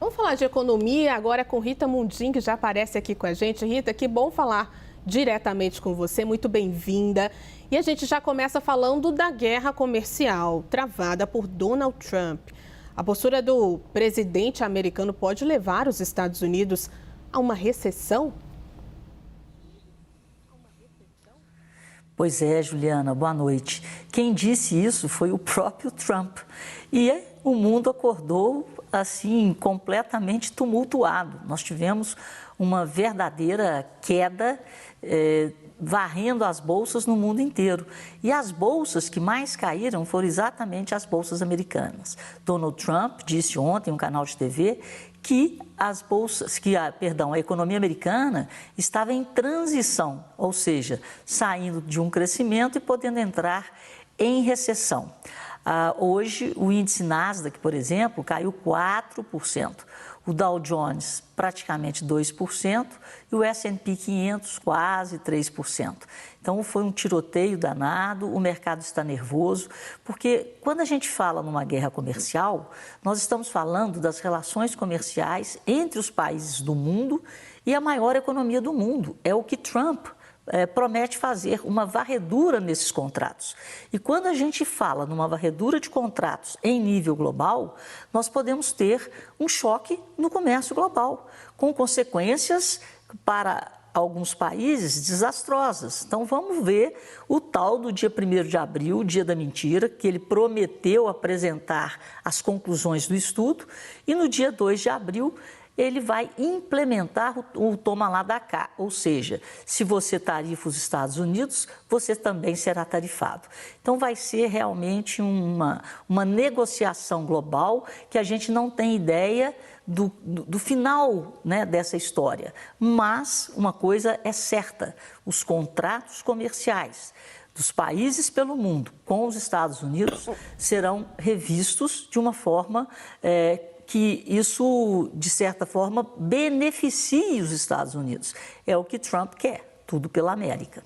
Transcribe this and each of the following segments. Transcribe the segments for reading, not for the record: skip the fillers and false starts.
Vamos falar de economia agora com Rita Mundim, que já aparece aqui com a gente. Rita, que bom falar diretamente com você, muito bem-vinda. E a gente já começa falando da guerra comercial travada por Donald Trump. A postura do presidente americano pode levar os Estados Unidos a uma recessão? Pois é, Juliana, boa noite. Quem disse isso foi o próprio Trump. E o mundo acordou assim, completamente tumultuado. Nós tivemos uma verdadeira queda, varrendo as bolsas no mundo inteiro. E as bolsas que mais caíram foram exatamente as bolsas americanas. Donald Trump disse ontem em um canal de TV que a economia americana estava em transição, ou seja, saindo de um crescimento e podendo entrar em recessão. Hoje, o índice Nasdaq, por exemplo, caiu 4%, o Dow Jones praticamente 2% e o S&P 500 quase 3%. Então, foi um tiroteio danado, o mercado está nervoso, porque quando a gente fala numa guerra comercial, nós estamos falando das relações comerciais entre os países do mundo e a maior economia do mundo. É o que Trump promete fazer, uma varredura nesses contratos. E quando a gente fala numa varredura de contratos em nível global, nós podemos ter um choque no comércio global, com consequências para alguns países desastrosas. Então vamos ver o tal do dia 1º de abril, o dia da mentira, que ele prometeu apresentar as conclusões do estudo, e no dia 2 de abril ele vai implementar o toma lá da cá, ou seja, se você tarifa os Estados Unidos, você também será tarifado. Então vai ser realmente uma negociação global que a gente não tem ideia do final, né, dessa história. Mas uma coisa é certa, os contratos comerciais dos países pelo mundo com os Estados Unidos serão revistos de uma forma que isso, de certa forma, beneficie os Estados Unidos. É o que Trump quer, tudo pela América.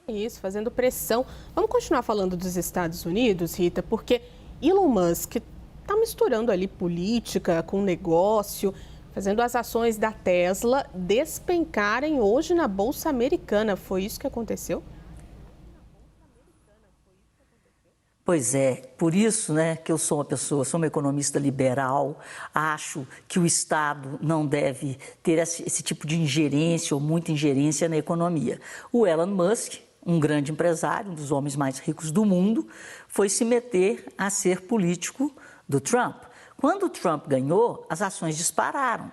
Isso, fazendo pressão. Vamos continuar falando dos Estados Unidos, Rita, porque Elon Musk está misturando ali política com negócio, fazendo as ações da Tesla despencarem hoje na Bolsa Americana. Foi isso que aconteceu? Pois é, por isso, né, que eu sou uma economista liberal, acho que o Estado não deve ter esse tipo de ingerência ou muita ingerência na economia. O Elon Musk, um grande empresário, um dos homens mais ricos do mundo, foi se meter a ser político do Trump. Quando o Trump ganhou, as ações dispararam.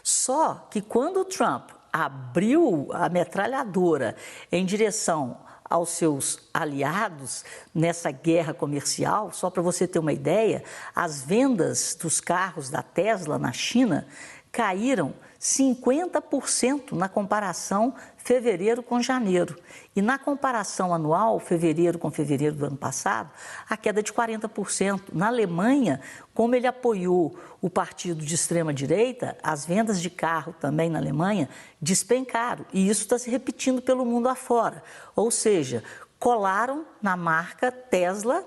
Só que quando o Trump abriu a metralhadora em direção aos seus aliados nessa guerra comercial, só para você ter uma ideia, as vendas dos carros da Tesla na China caíram 50% na comparação fevereiro com janeiro. E na comparação anual, fevereiro com fevereiro do ano passado, a queda de 40%. Na Alemanha, como ele apoiou o partido de extrema-direita, as vendas de carro também na Alemanha despencaram. E isso está se repetindo pelo mundo afora. Ou seja, colaram na marca Tesla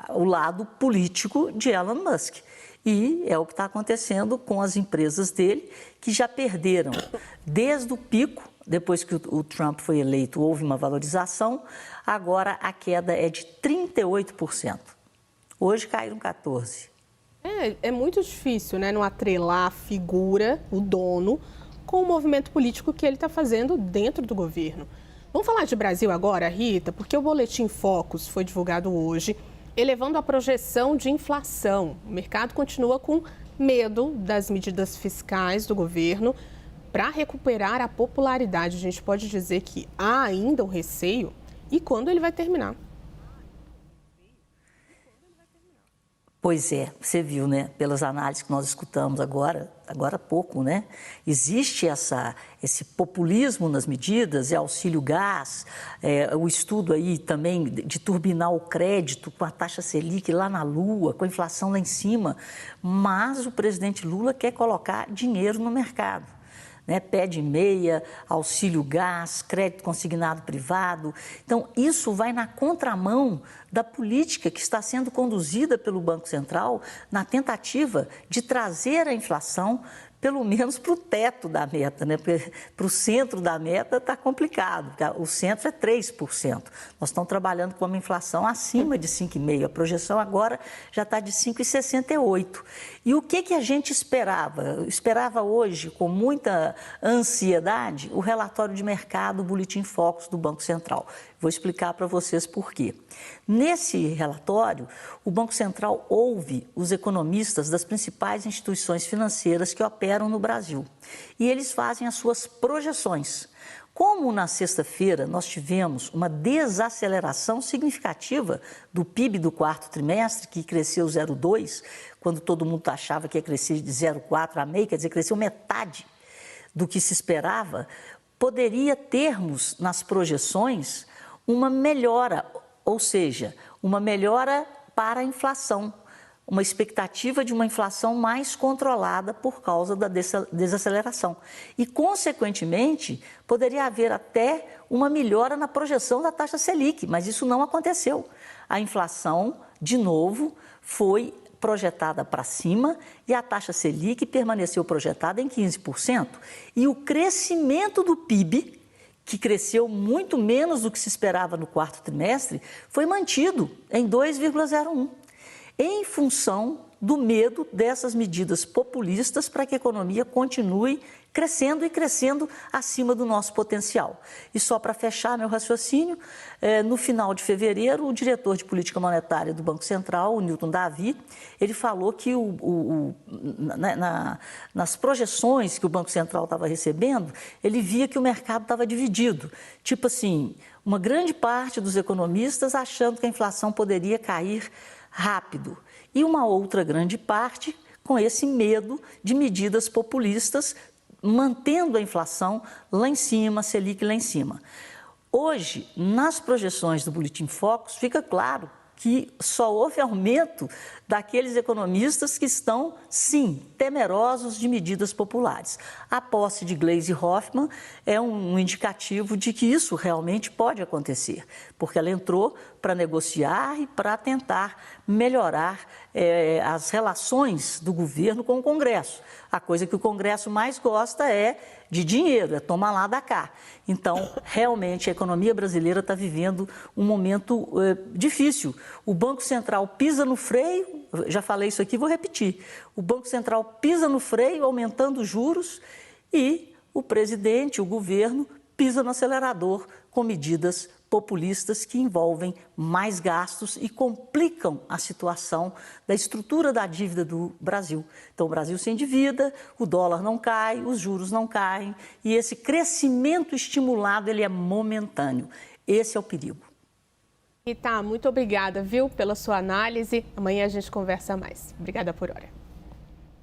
o lado político de Elon Musk. E é o que está acontecendo com as empresas dele, que já perderam desde o pico, depois que o Trump foi eleito, houve uma valorização, agora a queda é de 38%. Hoje caíram 14%. É muito difícil, né, não atrelar a figura, o dono, com o movimento político que ele está fazendo dentro do governo. Vamos falar de Brasil agora, Rita, porque o Boletim Focus foi divulgado hoje, elevando a projeção de inflação. O mercado continua com medo das medidas fiscais do governo para recuperar a popularidade. A gente pode dizer que há ainda um receio. E quando ele vai terminar? Pois é, você viu, né, pelas análises que nós escutamos agora há pouco, né? Existe esse populismo nas medidas, auxílio gás, o estudo aí também de turbinar o crédito com a taxa Selic lá na lua, com a inflação lá em cima, mas o presidente Lula quer colocar dinheiro no mercado. né? Pé de meia, auxílio gás, crédito consignado privado. Então, isso vai na contramão da política que está sendo conduzida pelo Banco Central na tentativa de trazer a inflação pelo menos para o teto da meta, né? Para o centro da meta está complicado, porque o centro é 3%. Nós estamos trabalhando com uma inflação acima de 5,5%. A projeção agora já está de 5,68%. E o que a gente esperava? Eu esperava hoje, com muita ansiedade, o relatório de mercado, o Boletim Focus do Banco Central. Vou explicar para vocês por quê. Nesse relatório, o Banco Central ouve os economistas das principais instituições financeiras que operam no Brasil e eles fazem as suas projeções. Como na sexta-feira nós tivemos uma desaceleração significativa do PIB do quarto trimestre, que cresceu 0,2%, quando todo mundo achava que ia crescer de 0,4% a meio, quer dizer, cresceu metade do que se esperava, poderia termos nas projeções uma melhora, ou seja, uma melhora para a inflação, uma expectativa de uma inflação mais controlada por causa da desaceleração. E, consequentemente, poderia haver até uma melhora na projeção da taxa Selic, mas isso não aconteceu. A inflação, de novo, foi projetada para cima e a taxa Selic permaneceu projetada em 15%. E o crescimento do PIB, que cresceu muito menos do que se esperava no quarto trimestre, foi mantido em 2,01%, em função do medo dessas medidas populistas para que a economia continue crescendo e crescendo acima do nosso potencial. E só para fechar meu raciocínio, no final de fevereiro, o diretor de política monetária do Banco Central, o Newton Davi, ele falou que nas projeções que o Banco Central estava recebendo, ele via que o mercado estava dividido. Tipo assim, uma grande parte dos economistas achando que a inflação poderia cair rápido e uma outra grande parte com esse medo de medidas populistas, mantendo a inflação lá em cima, Selic lá em cima. Hoje, nas projeções do Boletim Focus, fica claro que só houve aumento daqueles economistas que estão, sim, temerosos de medidas populares. A posse de Gleisi Hoffmann é um indicativo de que isso realmente pode acontecer, porque ela entrou para negociar e para tentar melhorar as relações do governo com o Congresso. A coisa que o Congresso mais gosta é de dinheiro, é tomar lá da cá. Então, realmente, a economia brasileira está vivendo um momento difícil. O Banco Central pisa no freio, já falei isso aqui, vou repetir. O Banco Central pisa no freio, aumentando os juros, e o presidente, o governo, pisa no acelerador com medidas populistas que envolvem mais gastos e complicam a situação da estrutura da dívida do Brasil. Então, o Brasil se endivida, o dólar não cai, os juros não caem e esse crescimento estimulado ele é momentâneo. Esse é o perigo. Rita, muito obrigada, viu, pela sua análise. Amanhã a gente conversa mais. Obrigada por hora.